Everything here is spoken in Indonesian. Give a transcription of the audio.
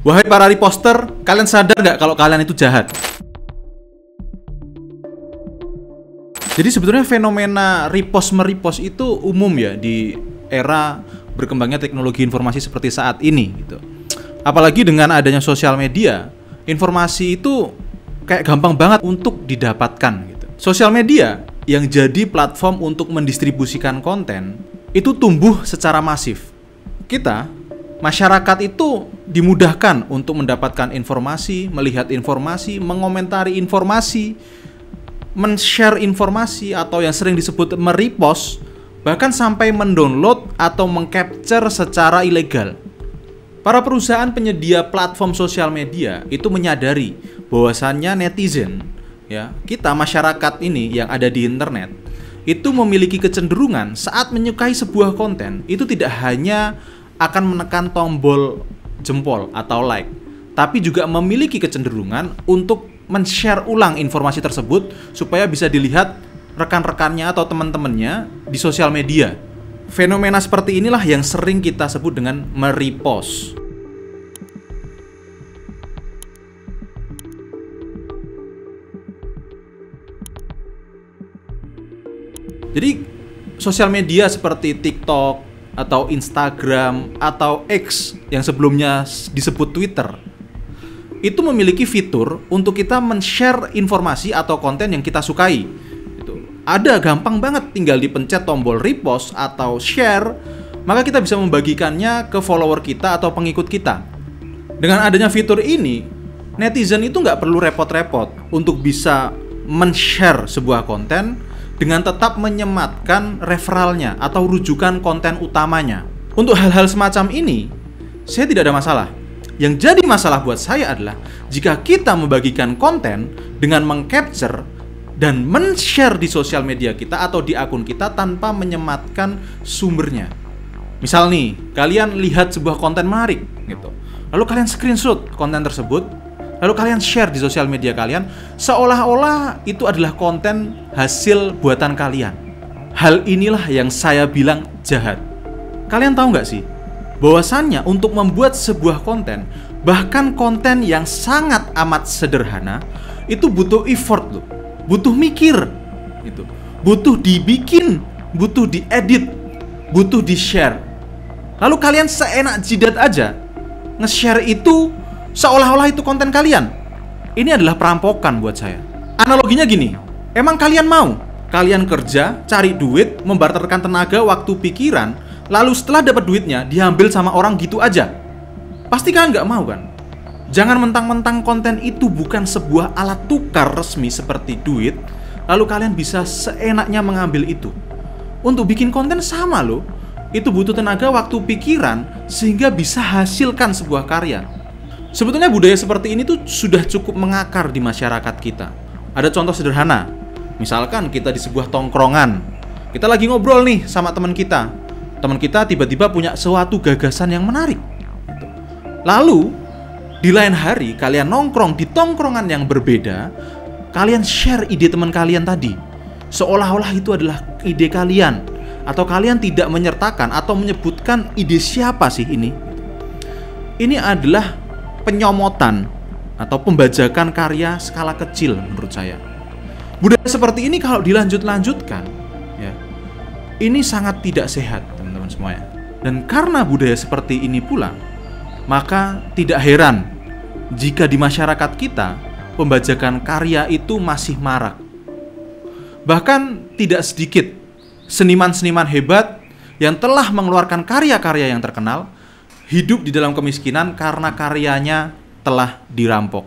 Wahai para reposter, kalian sadar nggak kalau kalian itu jahat? Jadi sebetulnya fenomena repost-merepost itu umum ya di era berkembangnya teknologi informasi seperti saat ini gitu. Apalagi dengan adanya sosial media, informasi itu kayak gampang banget untuk didapatkan gitu. Sosial media yang jadi platform untuk mendistribusikan konten itu tumbuh secara masif. Kita, masyarakat itu dimudahkan untuk mendapatkan informasi, melihat informasi, mengomentari informasi, men-share informasi atau yang sering disebut merepost, bahkan sampai mendownload atau mengcapture secara ilegal. Para perusahaan penyedia platform sosial media itu menyadari bahwasannya netizen, ya, kita masyarakat ini yang ada di internet, itu memiliki kecenderungan saat menyukai sebuah konten, itu tidak hanya akan menekan tombol jempol atau like, tapi juga memiliki kecenderungan untuk men-share ulang informasi tersebut supaya bisa dilihat rekan-rekannya atau teman-temannya di sosial media. Fenomena seperti inilah yang sering kita sebut dengan merepost. Jadi sosial media seperti TikTok atau Instagram atau X yang sebelumnya disebut Twitter itu memiliki fitur untuk kita men-share informasi atau konten yang kita sukai. Ada gampang banget, tinggal dipencet tombol repost atau share, maka kita bisa membagikannya ke follower kita atau pengikut kita. Dengan adanya fitur ini, netizen itu nggak perlu repot-repot untuk bisa men-share sebuah konten dengan tetap menyematkan referralnya atau rujukan konten utamanya. Untuk hal-hal semacam ini, saya tidak ada masalah. Yang jadi masalah buat saya adalah jika kita membagikan konten dengan mengcapture dan men-share di sosial media kita atau di akun kita tanpa menyematkan sumbernya. Misal nih, kalian lihat sebuah konten menarik gitu. Lalu kalian screenshot konten tersebut, lalu kalian share di sosial media kalian seolah-olah itu adalah konten hasil buatan kalian. Hal inilah yang saya bilang jahat. Kalian tahu nggak sih bahwasannya untuk membuat sebuah konten, bahkan konten yang sangat amat sederhana, itu butuh effort loh, butuh mikir, gitu. Butuh dibikin, butuh diedit, butuh di-share. Lalu kalian seenak jidat aja nge-share itu seolah-olah itu konten kalian. Ini adalah perampokan buat saya. Analoginya gini, emang kalian mau? Kalian kerja, cari duit, membarterkan tenaga, waktu, pikiran, lalu setelah dapat duitnya diambil sama orang gitu aja. Pasti kalian nggak mau kan? Jangan mentang-mentang konten itu bukan sebuah alat tukar resmi seperti duit, lalu kalian bisa seenaknya mengambil itu. Untuk bikin konten sama loh, itu butuh tenaga, waktu, pikiran, sehingga bisa hasilkan sebuah karya. Sebetulnya budaya seperti ini tuh sudah cukup mengakar di masyarakat kita. Ada contoh sederhana, misalkan kita di sebuah tongkrongan, kita lagi ngobrol nih sama teman kita. Teman kita tiba-tiba punya suatu gagasan yang menarik. Lalu, di lain hari kalian nongkrong di tongkrongan yang berbeda, kalian share ide teman kalian tadi. Seolah-olah itu adalah ide kalian, atau kalian tidak menyertakan atau menyebutkan ide siapa sih ini. Ini adalah penyomotan atau pembajakan karya skala kecil menurut saya. Budaya seperti ini kalau dilanjut-lanjutkan, ya, ini sangat tidak sehat, teman-teman semuanya. Dan karena budaya seperti ini pula, maka tidak heran jika di masyarakat kita pembajakan karya itu masih marak. Bahkan tidak sedikit seniman-seniman hebat yang telah mengeluarkan karya-karya yang terkenal hidup di dalam kemiskinan karena karyanya telah dirampok.